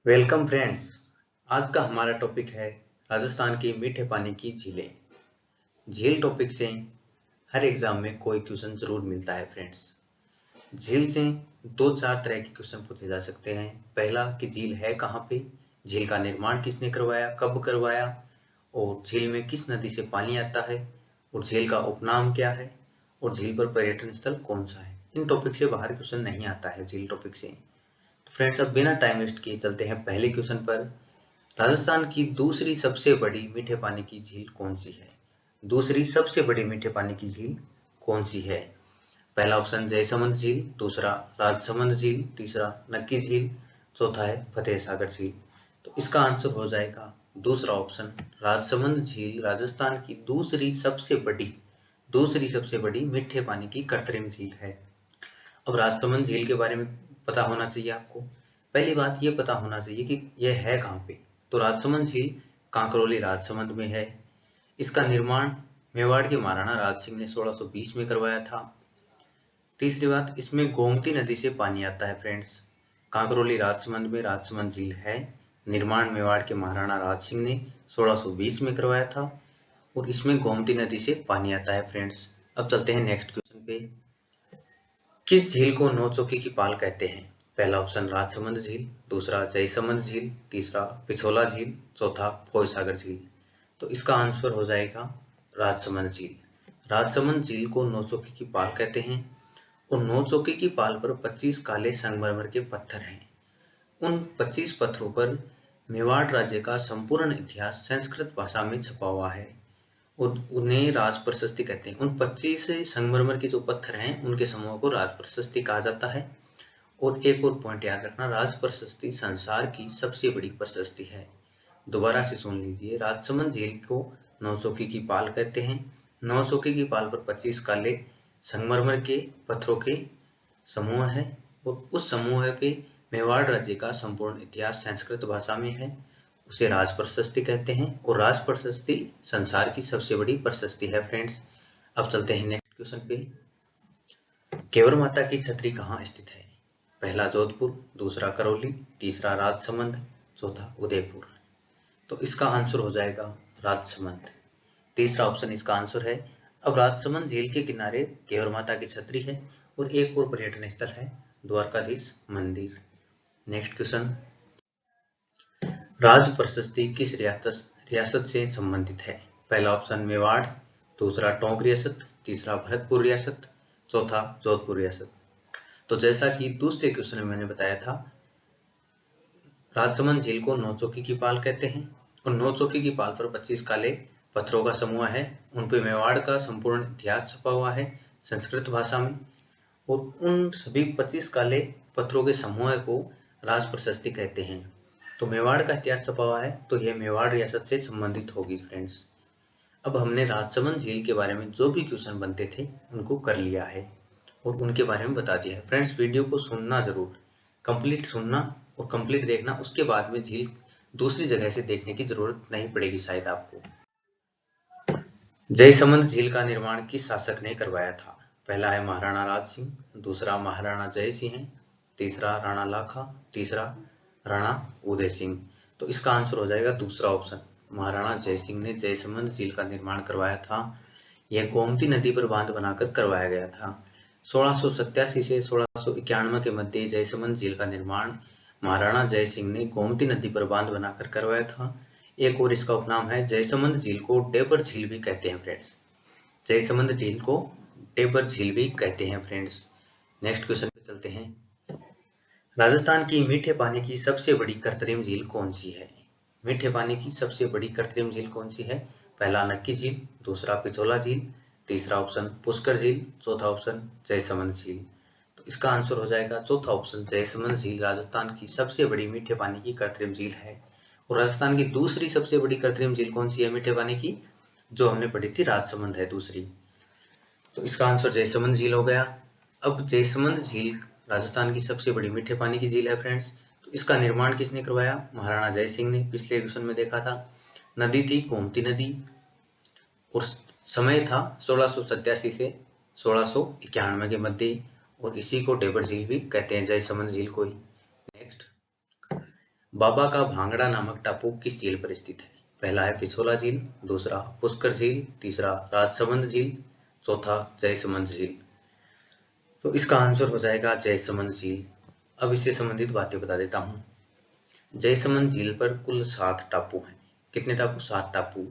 Welcome friends. आज का हमारा टॉपिक है राजस्थान की मीठे पानी की झीलें। झील टॉपिक से हर एग्जाम में कोई क्वेश्चन जरूर मिलता है फ्रेंड्स। झील से दो चार तरह के क्वेश्चन पूछे जा सकते हैं। पहला कि झील है कहाँ पे, झील का निर्माण किसने करवाया, कब करवाया, और झील में किस नदी से पानी आता है, और झील का उपनाम क्या है, और झील पर पर्यटन स्थल कौन सा है। इन टॉपिक से बाहर क्वेश्चन नहीं आता है झील टॉपिक से। फ्रेंड्स, अब बिना टाइम वेस्ट किए चलते हैं पहले क्वेश्चन पर। राजस्थान की दूसरी सबसे बड़ी मीठे पानी की झील कौन सी है? दूसरी सबसे बड़ी मीठे पानी की झील कौन सी है? पहला ऑप्शन जयसमंद झील, दूसरा राजसमंद झील, तीसरा नक्की झील, चौथा है फतेह सागर झील। तो इसका आंसर हो जाएगा दूसरा ऑप्शन राजसमंद झील। राजस्थान की दूसरी सबसे बड़ी मीठे पानी की कृत्रिम झील है। अब राजसमंद झील के बारे में पता होना चाहिए आपको। पहली बात ये पता होना चाहिए कि यह है कहाँ पे। तो राजसमंद झील कांकरोली राजसमंद में है। इसका निर्माण मेवाड़ के महाराणा राज सिंह ने 1620 में करवाया था। तीसरी बात, इसमें गोमती नदी से पानी आता है फ्रेंड्स। कांकरोली राजसमंद में राजसमंद झील है। निर्माण मेवाड़ के महाराणा राज सिंह ने 1620 में करवाया था और इसमें गोमती नदी से पानी आता है फ्रेंड्स। अब चलते हैं नेक्स्ट क्वेश्चन पे। किस झील को नौचौकी की पाल कहते हैं? पहला ऑप्शन राजसमंद झील, दूसरा जयसमंद झील, तीसरा पिछोला झील, चौथा फतेह सागर झील। तो इसका आंसर हो जाएगा राजसमंद झील। राजसमंद झील को नौचौकी की पाल कहते हैं और नौचौकी की पाल पर 25 काले संगमरमर के पत्थर हैं। उन 25 पत्थरों पर मेवाड़ राज्य का संपूर्ण इतिहास संस्कृत भाषा में छपा हुआ है और उन्हें राज प्रशस्ति कहते हैं। उन 25 संगमरमर के जो पत्थर हैं उनके समूह को राज प्रशस्ति कहा जाता है। और एक और पॉइंट याद रखना, राज प्रशस्ति संसार की सबसे बड़ी प्रशस्ति है। दोबारा से सुन लीजिए, राजसमंद झील को नौचौकी की पाल कहते हैं। नौचौकी की पाल पर 25 काले संगमरमर के पत्थरों के समूह है और उस समूह पे मेवाड़ राज्य का संपूर्ण इतिहास संस्कृत भाषा में है। उसे राज प्रशस्ति कहते हैं और राज प्रशस्ति संसार की सबसे बड़ी प्रशस्ति है फ्रेंड्स। अब चलते हैं नेक्स्ट क्वेश्चन पे। केवड़ माता की छतरी कहाँ स्थित है? पहला जोधपुर, दूसरा करौली, तीसरा राजसमंद, चौथा उदयपुर। तो इसका आंसर हो जाएगा राजसमंद। तीसरा ऑप्शन इसका आंसर है। अब राजसमंद झील के किनारे केवड़ माता की छतरी है और एक और पर्यटन स्थल है द्वारकाधीश मंदिर। नेक्स्ट क्वेश्चन, राज प्रशस्ति किस रियासत से संबंधित है? पहला ऑप्शन मेवाड़, दूसरा टोंक रियासत, तीसरा भरतपुर रियासत, चौथा जोधपुर रियासत। तो जैसा कि दूसरे क्वेश्चन में मैंने बताया था, राजसमंद झील को नौचौकी की पाल कहते हैं और नौचौकी की पाल पर 25 काले पत्थरों का समूह है। उन पे मेवाड़ का संपूर्ण इतिहास छपा हुआ है संस्कृत भाषा में और उन सभी 25 काले पत्थरों के समूह को राज प्रशस्ति कहते हैं। तो मेवाड़ का इतिहास छपा हुआ है तो यह मेवाड़ रियासत से संबंधित होगी फ्रेंड्स। अब हमने राजसमंद झील के बारे में जो भी क्वेश्चन बनते थे उनको कर लिया है और उनके बारे में बता दिया है। फ्रेंड्स, वीडियो को सुनना जरूर, कंप्लीट सुनना और कंप्लीट देखना। उसके बाद में झील दूसरी जगह से देखने की जरूरत नहीं पड़ेगी शायद आपको। जयसमंद झील का निर्माण किस शासक ने करवाया था? पहला है महाराणा राज सिंह, दूसरा महाराणा जय सिंह, तीसरा राणा लाखा, तीसरा राणा उदय सिंह। तो इसका आंसर हो जाएगा दूसरा ऑप्शन, महाराणा जय सिंह ने जयसमंद झील का निर्माण करवाया था। यह गोमती नदी पर बांध बनाकर करवाया गया था। 1687 से 1691 के मध्य जयसमंद झील का निर्माण महाराणा जय सिंह ने गोमती नदी पर बांध बनाकर करवाया था। एक और इसका उपनाम है, जयसमंद झील को टेबर झील भी कहते हैं फ्रेंड्स। जयसमंद झील को टेबर झील भी कहते हैं फ्रेंड्स। नेक्स्ट क्वेश्चन पे चलते हैं। राजस्थान की मीठे पानी की सबसे बड़ी कृत्रिम झील कौन सी है? मीठे पानी की सबसे बड़ी कृत्रिम झील कौन सी है? पहला नक्की झील, दूसरा पिछोला झील, तीसरा ऑप्शन पुष्कर झील, चौथा ऑप्शन जयसमंद झील। तो इसका आंसर हो जाएगा चौथा ऑप्शन जयसमंद झील। राजस्थान की सबसे बड़ी मीठे पानी की कृत्रिम झील है। और राजस्थान की दूसरी सबसे बड़ी कृत्रिम झील कौन सी है मीठे पानी की? जो हमने पढ़ी थी राजसमंद है दूसरी। तो इसका आंसर जयसमंद झील हो गया। अब जयसमंद झील राजस्थान की सबसे बड़ी मीठे पानी की झील है फ्रेंड्स। तो इसका निर्माण किसने करवाया? महाराणा जय सिंह ने। पिछले क्वेश्चन में देखा था। नदी थी गोमती नदी और समय था 1687 से 1691 के मध्य और इसी को टेबर झील भी कहते हैं, जयसमंद झील को ही। नेक्स्ट, बाबा का भांगड़ा नामक टापू किस झील पर स्थित है? पहला है पिछोला झील, दूसरा पुष्कर झील, तीसरा राजसमंद झील, चौथा जयसमंद झील। तो इसका आंसर हो जाएगा जयसमंद झील। अब इससे संबंधित बातें बता देता हूँ। जयसमंद झील पर कुल 7 टापू हैं। कितने टापू? 7 टापू।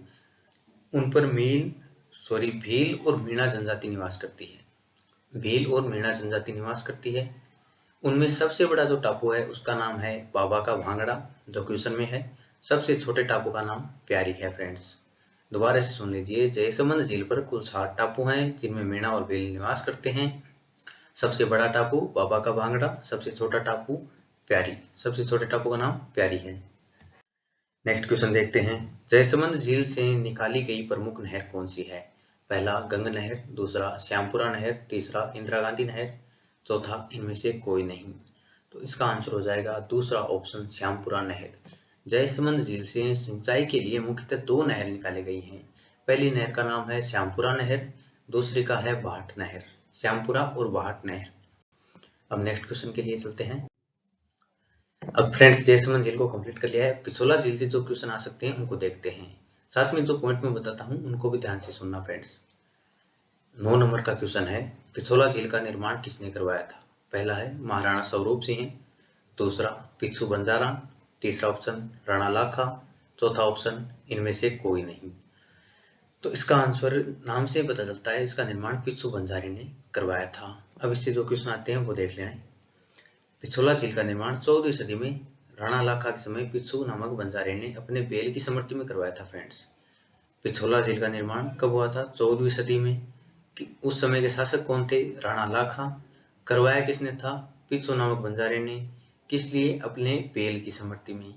उन पर भील और मीणा जनजाति निवास करती है। भील और मीणा जनजाति निवास करती है। उनमें सबसे बड़ा जो टापू है उसका नाम है बाबा का भांगड़ा, जो क्वेश्चन में है। सबसे छोटे टापू का नाम प्यारी है फ्रेंड्स। दोबारा से सुन लीजिए, जयसमंद झील पर कुल 7 टापू हैं जिनमें मीणा और भील निवास करते हैं। सबसे बड़ा टापू बाबा का भांगड़ा, सबसे छोटा टापू प्यारी। सबसे छोटे टापू का नाम प्यारी है। नेक्स्ट क्वेश्चन देखते हैं। जयसमंद झील से निकाली गई प्रमुख नहर कौन सी है? पहला गंग नहर, दूसरा श्यामपुरा नहर, तीसरा इंदिरा गांधी नहर, चौथा इनमें से कोई नहीं। तो इसका आंसर हो जाएगा दूसरा ऑप्शन श्यामपुरा नहर। जयसमंद झील से सिंचाई के लिए मुख्यतः 2 नहर निकाली गई हैं। पहली नहर का नाम है श्यामपुरा नहर, दूसरी का है भाट नहर। श्यामपुरा और भाट नहर। अब नेक्स्ट क्वेश्चन के लिए चलते हैं। अब फ्रेंड्स जयसमंद झील को कंप्लीट कर लिया है। पिछोला झील से जो क्वेश्चन आ सकते हैं उनको देखते हैं। साथ में जो पॉइंट में बताता हूं उनको भी ध्यान से सुनना फ्रेंड्स। 9 नंबर का क्वेश्चन है, पिछोला झील का निर्माण किसने करवाया था? पहला है महाराणा स्वरूप सिंह, दूसरा पिच्छू बंजारा, तीसरा ऑप्शन राणा लाखा, चौथा ऑप्शन इनमें से कोई नहीं। तो इसका आंसर नाम से पता चलता है, इसका निर्माण पिच्छू बंजारी ने करवाया था। अब इससे जो क्वेश्चन आते हैं वो देख लेना। पिछोला झील का निर्माण 14वीं सदी में राणा लाखा के समय पिच्छू नामक बंजारे ने अपने बैल की स्मृति में करवाया था फ्रेंड्स। पिछोला झील का निर्माण कब हुआ था? 14वीं सदी में। कि उस समय के शासक कौन थे? राणा लाखा। करवाया किसने था? पिच्छू नामक बंजारे ने। किस लिए? अपने बैल की स्मृति में।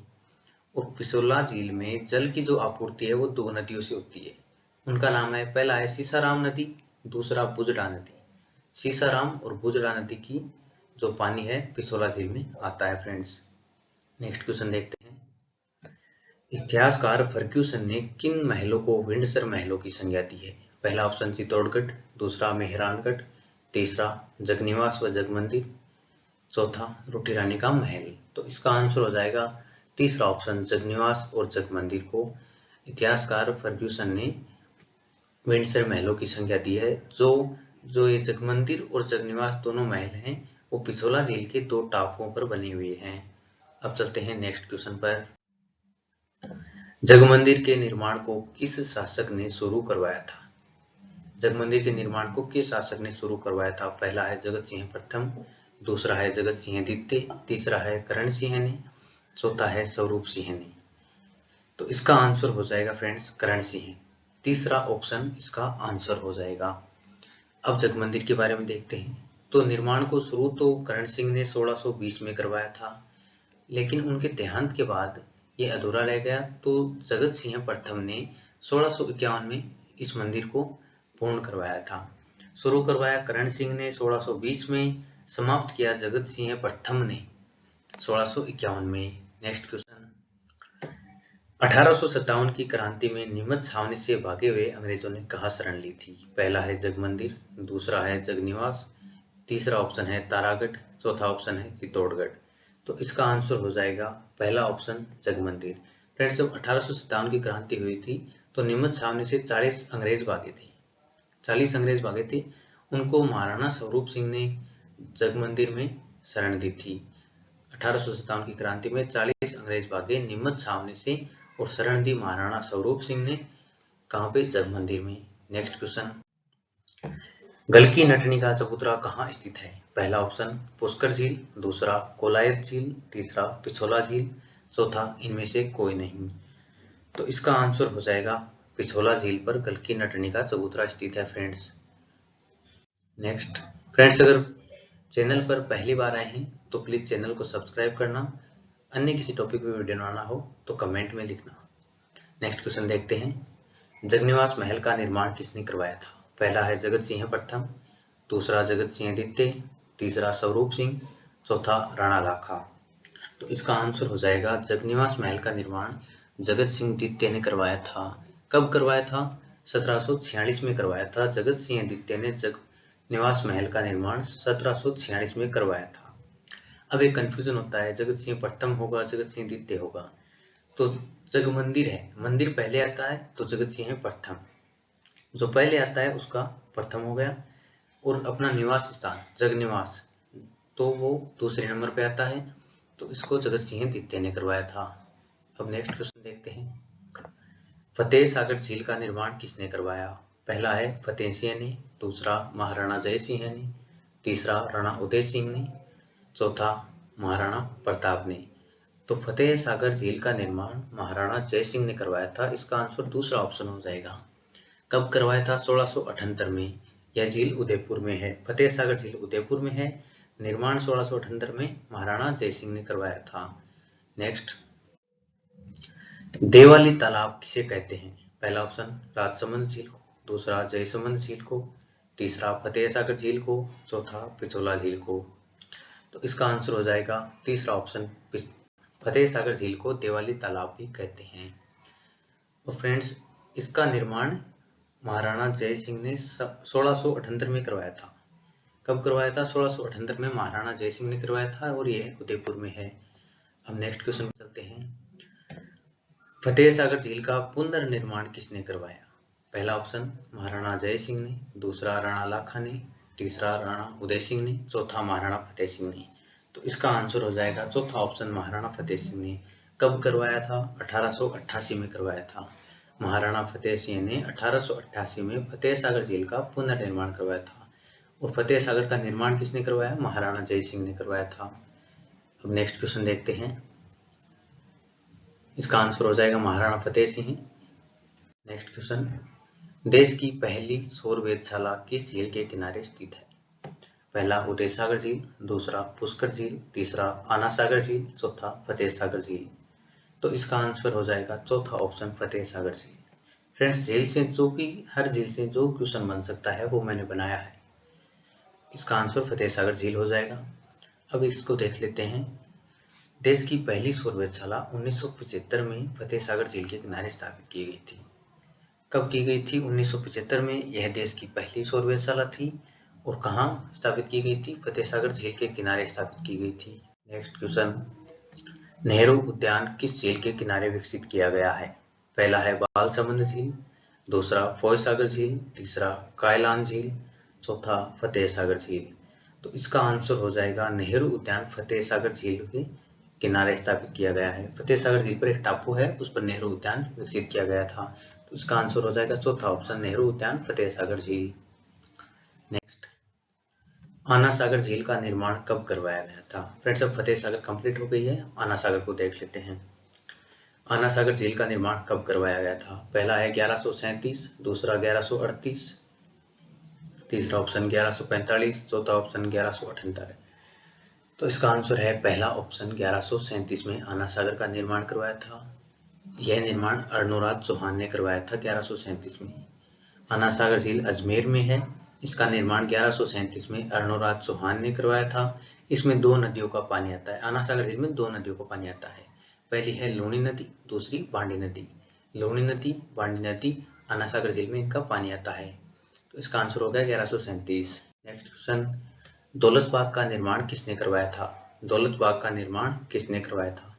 और पिछोला झील में जल की जो आपूर्ति है वो 2 नदियों से होती है। उनका नाम है, पहला है सीसाराम नदी, दूसरा बुजड़ा नदी। सीसाराम और बुजड़ा नदी की जो पानी है पिछोला झील में आता है फ्रेंड्स। नेक्स्ट क्वेश्चन देखते हैं। इतिहासकार फर्ग्यूसन ने किन महलों को विंडसर महलों की संज्ञा दी है? पहला ऑप्शन चित्तौड़गढ़, दूसरा मेहरानगढ़, तीसरा जगनिवास व जगमंदिर, चौथा रोटी रानी का महल। तो इसका आंसर हो जाएगा तीसरा ऑप्शन जगनिवास और जगमंदिर को इतिहासकार फर्ग्यूसन ने विंडसर महलों की संज्ञा दी है। जो ये जगमंदिर और जगनिवास दोनों महल हैं वो पिछोला झील के 2 टापुओं पर बने हुए हैं। अब चलते हैं नेक्स्ट क्वेश्चन पर। जगमंदिर के निर्माण को किस शासक ने शुरू करवाया था? जगमंदिर के निर्माण को किस शासक ने शुरू करवाया था? पहला है जगत सिंह प्रथम, दूसरा है जगत सिंह द्वितीय, तीसरा है करण सिंह ने, चौथा है स्वरूप सिंह ने। तो इसका आंसर हो जाएगा फ्रेंड्स करण सिंह। तीसरा ऑप्शन इसका आंसर हो जाएगा। अब जगमंदिर के बारे में देखते हैं। तो निर्माण को शुरू तो करण सिंह ने 1620 में करवाया था, लेकिन उनके देहांत के बाद ये अधूरा रह गया। तो जगत सिंह प्रथम ने 1651 में इस मंदिर को पूर्ण करवाया था। शुरू करवाया करण सिंह ने 1620 में, समाप्त किया जगत सिंह प्रथम ने 1651 में। Next question. 1857 की क्रांति में नीमच छावनी से भागे हुए अंग्रेजों ने कहाँ शरण ली थी? पहला है जगमंदिर, दूसरा है जगनिवास, तीसरा ऑप्शन है तारागढ़, चौथा ऑप्शन है चित्तौड़गढ़। तो इसका आंसर हो जाएगा पहला ऑप्शन जगमंदिर। फ्रेंड्स जब 1857 की क्रांति हुई थी तो नीमच छावनी से 40 अंग्रेज भागे थे। 40 अंग्रेज भागे थे, उनको महाराणा स्वरूप सिंह ने जगमंदिर में शरण दी थी। 1857 की क्रांति में 40 अंग्रेज भागे नीमच छावनी से और शरण दी महाराणा स्वरूप सिंह ने। कहाँ पे? जगमंदिर में। Next question. गलकी नटनी का चबूतरा कहाँ स्थित है? पहला ऑप्शन पुष्कर झील, दूसरा कोलायत झील, तीसरा पिछोला झील, चौथा इनमें से कोई नहीं। तो इसका आंसर हो जाएगा पिछोला झील पर गलकी नटनी का चबूतरा स्थित है फ्रेंड्स। नेक्स्ट फ्रेंड्स, अगर चैनल पर पहली बार आए हैं तो प्लीज चैनल को सब्सक्राइब करना। अन्य किसी टॉपिक पे वीडियो बनाना हो तो कमेंट में लिखना। नेक्स्ट क्वेश्चन देखते हैं। जगनिवास महल का निर्माण किसने करवाया था? पहला है जगत सिंह प्रथम, दूसरा जगत सिंह द्वितीय, तीसरा स्वरूप सिंह, चौथा राणा लाखा। तो इसका आंसर हो जाएगा जगनिवास महल का निर्माण जगत सिंह द्वितीय ने करवाया था। कब करवाया था? 1746 में करवाया था। जगत सिंह द्वितीय ने जगनिवास महल का निर्माण 1746 में करवाया था। अब एक कंफ्यूजन होता है, जगत सिंह प्रथम होगा, जगत सिंह द्वितीय होगा। तो जग मंदिर है, मंदिर पहले आता है तो जगत सिंह है प्रथम, जो पहले आता है उसका प्रथम हो गया। और अपना निवास स्थान जग निवास, तो वो दूसरे नंबर पे आता है, तो इसको जगत सिंह द्वितीय ने करवाया था। अब नेक्स्ट क्वेश्चन देखते हैं, फतेह सागर झील का निर्माण किसने करवाया? पहला है फतेह सिंह ने, दूसरा महाराणा जय सिंह ने, तीसरा राणा उदय सिंह ने, चौथा महाराणा प्रताप ने। तो फतेह सागर झील का निर्माण महाराणा जय सिंह ने करवाया था, इसका आंसर दूसरा ऑप्शन हो जाएगा। कब करवाया था? 1678 में। यह झील उदयपुर में है, फतेह सागर झील उदयपुर में है। निर्माण 1678 में महाराणा जय सिंह ने करवाया था। नेक्स्ट, देवाली तालाब किसे कहते हैं? पहला ऑप्शन राजसमंद झील को, दूसरा जयसमंद झील को, तीसरा फतेह सागर झील को, चौथा पिछोला झील को। तो इसका आंसर हो जाएगा तीसरा ऑप्शन, फतेह सागर झील को देवाली तालाब भी कहते हैं। और फ्रेंड्स, इसका निर्माण महाराणा जय सिंह ने 1678 में करवाया था। कब करवाया था? 1678 में महाराणा जय सिंह ने करवाया था और यह उदयपुर में है। अब नेक्स्ट क्वेश्चन में चलते हैं, फतेह सागर झील का पुनर्निर्माण किसने करवाया? पहला ऑप्शन महाराणा जय सिंह ने, दूसरा राणा लाखा ने, तीसरा राणा उदय सिंह ने, चौथा महाराणा फतेह सिंह ने। तो इसका आंसर हो जाएगा चौथा ऑप्शन, महाराणा फतेह सिंह ने। कब करवाया था? 1888 में करवाया था। महाराणा फतेह सिंह ने 1888 में फतेह सागर झील का पुनर्निर्माण करवाया था। और फतेह सागर का निर्माण किसने करवाया? महाराणा जय सिंह ने करवाया था। अब नेक्स्ट क्वेश्चन देखते हैं, इसका आंसर हो जाएगा महाराणा फतेह सिंह। नेक्स्ट क्वेश्चन, देश की पहली सौर वेधशाला किस झील के किनारे स्थित है? पहला उदय सागर झील, दूसरा पुष्कर झील, तीसरा आना सागर झील, चौथा फतेह सागर झील। तो इसका आंसर हो जाएगा चौथा ऑप्शन, फतेह सागर झील। फ्रेंड्स, झील से जो भी, हर झील से जो क्वेश्चन बन सकता है वो मैंने बनाया है। इसका आंसर फतेह सागर झील हो जाएगा। अब इसको देख लेते हैं, देश की पहली सौर वेधशाला 1975 में फतेह सागर झील के किनारे स्थापित की गई थी। कब की गई थी? 1975 में यह देश की पहली सौर वेधशाला थी। और कहाँ स्थापित की गई थी? फतेह सागर झील के किनारे स्थापित की गई थी। नेक्स्ट क्वेश्चन, नेहरू उद्यान किस झील के किनारे विकसित किया गया है? पहला है बालसमंद झील, दूसरा फोय सागर झील, तीसरा कायलान झील, चौथा फतेह सागर झील। तो इसका आंसर हो जाएगा नेहरू उद्यान फतेह सागर झील के किनारे स्थापित किया गया है। फतेह सागर झील पर एक टापू है, उस पर नेहरू उद्यान विकसित किया गया था। तो इसका आंसर हो जाएगा चौथा ऑप्शन, नेहरू उद्यान फतेह सागर झील। नेक्स्ट, आना सागर झील का निर्माण कब करवाया गया था? फ्रेंड्स, अब फतेह सागर कंप्लीट हो गई है, आना सागर को देख लेते हैं। आना सागर झील का निर्माण कब करवाया गया था? पहला है 1137, दूसरा 1138, तीसरा ऑप्शन 1145, चौथा ऑप्शन 1178। तो इसका आंसर है पहला ऑप्शन, 1137 में आना सागर का निर्माण करवाया था। यह निर्माण अर्णोराज चौहान ने करवाया था 1137 में। आना सागर झील अजमेर में है, इसका निर्माण 1137 में अर्णोराज चौहान ने करवाया था। इसमें दो नदियों का पानी आता है, आना सागर झील में दो नदियों का पानी आता है। पहली है लूणी नदी, दूसरी बांडी नदी। लूणी नदी, बांडी नदी, आना सागर झील में इनका पानी आता है। तो इसका आंसर हो गया 1137। नेक्स्ट क्वेश्चन, दौलत बाग का निर्माण किसने करवाया था? दौलत बाग का निर्माण किसने करवाया था?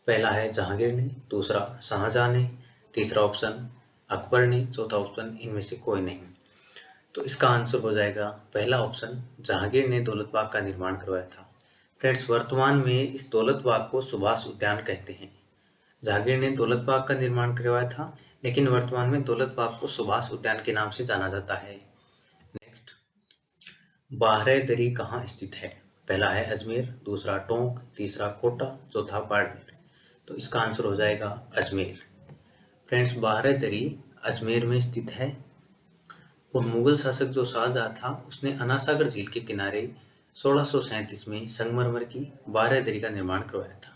पहला है जहांगीर ने, दूसरा शाहजहां ने, तीसरा ऑप्शन अकबर ने, चौथा ऑप्शन इनमें से कोई नहीं। तो इसका आंसर हो जाएगा पहला ऑप्शन, जहांगीर ने दौलत बाग का निर्माण करवाया था। फ्रेंड्स, वर्तमान में इस दौलत बाग को सुभाष उद्यान कहते हैं। जहांगीर ने दौलत बाग का निर्माण करवाया था, लेकिन वर्तमान में दौलत बाग को सुभाष उद्यान के नाम से जाना जाता है। नेक्स्ट, बाहरे दरी कहाँ स्थित है? पहला है अजमेर, दूसरा टोंक, तीसरा कोटा, चौथा बाड़मेर। तो इसका आंसर हो जाएगा अजमेर। फ्रेंड्स, बाहरे दरी अजमेर में स्थित है। और मुगल शासक जो शाहजहां था, उसने अना सागर झील के किनारे 1637 में संगमरमर की बारहदरी का निर्माण करवाया था।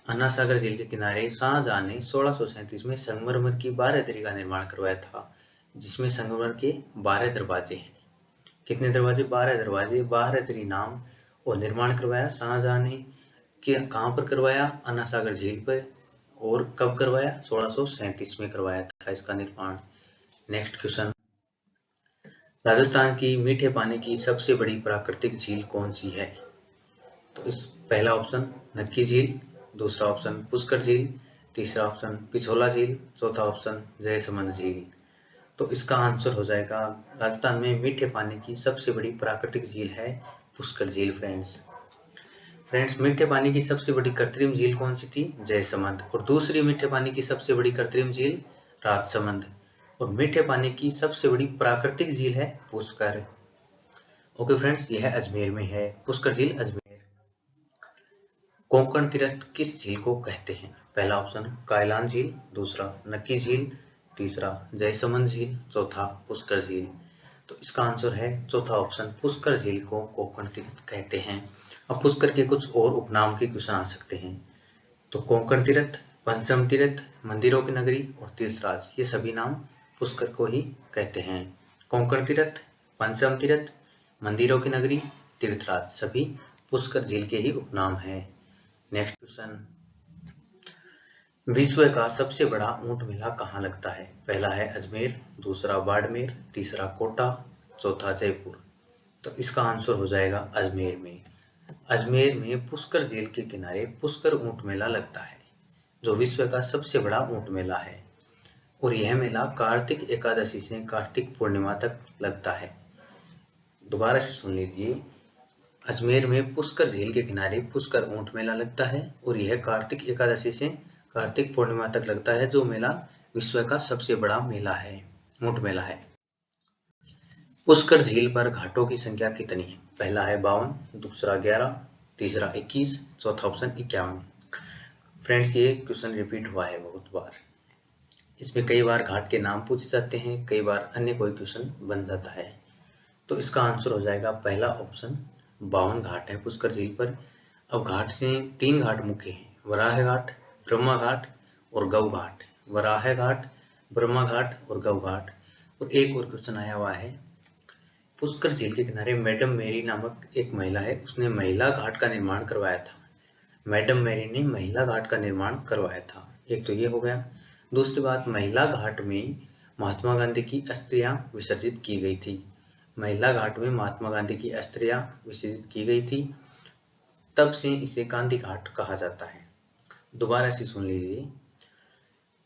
अना सागर झील के किनारे शाहजहां ने 1637 में संगमरमर की बारहदरी का निर्माण करवाया था, जिसमें संगमरमर के 12 दरवाजे हैं। कितने दरवाजे? 12 दरवाजे, बारहदरी नाम। और निर्माण करवाया शाहजहां ने, कहाँ पर करवाया? अना सागर झील पर। और कब करवाया? 1637 में करवाया था इसका निर्माण। नेक्स्ट क्वेश्चन, राजस्थान की मीठे पानी की सबसे बड़ी प्राकृतिक झील कौन सी है? तो इस पहला ऑप्शन नक्की झील, दूसरा ऑप्शन पुष्कर झील, तीसरा ऑप्शन पिछोला झील, चौथा ऑप्शन जयसमंद झील। तो इसका आंसर हो जाएगा राजस्थान में मीठे पानी की सबसे बड़ी प्राकृतिक झील है पुष्कर झील फ्रेंड्स मीठे पानी की सबसे बड़ी कृत्रिम झील कौन सी थी? जयसमंद। और दूसरी मीठे पानी की सबसे बड़ी कृत्रिम झील राजसमंद। और मीठे पानी की सबसे बड़ी प्राकृतिक झील है पुष्कर। ओके फ्रेंड्स, यह अजमेर में है, पुष्कर झील अजमेर। कोंकण तीर्थ किस झील को कहते हैं? पहला ऑप्शन कायलान झील, दूसरा नक्की झील, तीसरा जयसमंद झील, चौथा पुष्कर झील। तो इसका आंसर है चौथा ऑप्शन, पुष्कर झील को कोंकण तीर्थ कहते हैं। अब पुष्कर के कुछ और उपनाम के क्वेश्चन आ सकते हैं। तो कोंकण तीर्थ, पंचम तीर्थ, मंदिरों की नगरी और तीर्थराज, ये सभी नाम पुष्कर को ही कहते हैं। कोंकण तीर्थ, पंचम तीर्थ, मंदिरों की नगरी, तीर्थराज, सभी पुष्कर झील के ही उपनाम है। नेक्स्ट क्वेश्चन, विश्व का सबसे बड़ा ऊंट मेला कहाँ लगता है? पहला है अजमेर, दूसरा बाड़मेर, तीसरा कोटा, चौथा जयपुर। तो इसका आंसर हो जाएगा अजमेर में। अजमेर में पुष्कर झील के किनारे पुष्कर ऊंट मेला लगता है, जो विश्व का सबसे बड़ा ऊंट मेला है। और यह मेला कार्तिक एकादशी से कार्तिक पूर्णिमा तक लगता है। दोबारा से सुन लीजिए, अजमेर में पुष्कर झील के किनारे पुष्कर ऊंट मेला लगता है और यह कार्तिक एकादशी से कार्तिक पूर्णिमा तक लगता है, जो मेला विश्व का सबसे बड़ा मेला है, ऊंट मेला है। पुष्कर झील पर घाटों की संख्या कितनी है? पहला है 52, दूसरा 11, तीसरा 21, चौथा ऑप्शन 51। फ्रेंड्स, ये क्वेश्चन रिपीट हुआ है बहुत बार। इसमें कई बार घाट के नाम पूछे जाते हैं, कई बार अन्य कोई क्वेश्चन बन जाता है। तो इसका आंसर हो जाएगा पहला ऑप्शन, 52 घाट है पुष्कर झील पर। अब घाट से 3 घाट मुख्य हैं, वराह घाट, ब्रह्मा घाट और गौ घाट। वराह घाट, ब्रह्मा घाट और गौ घाट। और एक और क्वेश्चन आया हुआ है, पुष्कर झील के किनारे मैडम मेरी नामक एक महिला है, उसने महिला घाट का निर्माण करवाया था। मैडम मेरी ने महिला घाट का निर्माण करवाया था। एक तो ये हो गया। दूसरी बात, महिला घाट में महात्मा गांधी की अस्थियां विसर्जित की गई थी। महिला घाट में महात्मा गांधी की अस्थियां विसर्जित की गई थी, तब से इसे गांधी घाट कहा जाता है। दोबारा से सुन लीजिए,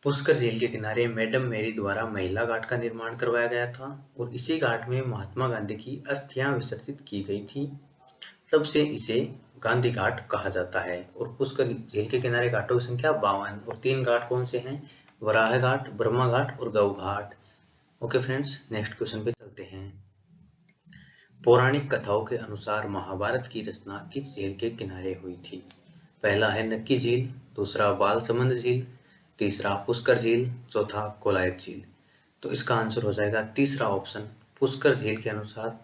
पुष्कर झील के किनारे मैडम मेरी द्वारा महिला घाट का निर्माण करवाया गया था और इसी घाट में महात्मा गांधी की अस्थियां विसर्जित की गई थी, तब से इसे गांधी घाट कहा जाता है। और पुष्कर झील के किनारे घाटों की संख्या 52 और 3 घाट कौन से हैं? वराह घाट, ब्रह्मा घाट और गौ घाट। ओके फ्रेंड्स, नेक्स्ट क्वेश्चन पे चलते हैं। पौराणिक कथाओं के अनुसार महाभारत की रचना किस झील के किनारे हुई थी? पहला है नक्की झील, दूसरा बालसमंद झील, तीसरा पुष्कर झील, चौथा कोलायत झील। तो इसका आंसर हो जाएगा तीसरा ऑप्शन, पुष्कर झील के अनुसार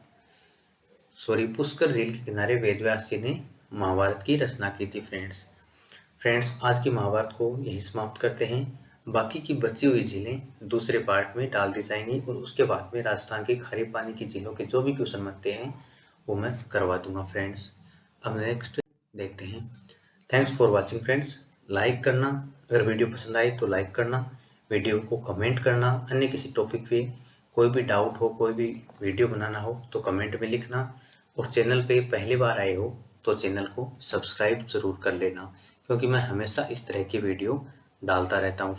पुष्कर झील के किनारे वेदव्यास जी ने महाभारत की रचना की थी। फ्रेंड्स, आज की महाभारत को यही समाप्त करते हैं। बाकी की बची हुई झीलें दूसरे पार्ट में डाल दी जाएंगी और उसके बाद में राजस्थान के खारे पानी की झीलों के जो भी क्वेश्चन बनते हैं वो मैं करवा दूंगा फ्रेंड्स। अब नेक्स्ट देखते हैं। Thanks for watching friends. Like करना, अगर वीडियो पसंद आए तो लाइक करना, वीडियो को कमेंट करना, अन्य किसी टॉपिक पे कोई भी डाउट हो, कोई भी वीडियो बनाना हो तो कमेंट में लिखना। और चैनल पे पहली बार आए हो तो चैनल को सब्सक्राइब जरूर कर लेना, क्योंकि मैं हमेशा इस तरह की वीडियो डालता रहता हूँ।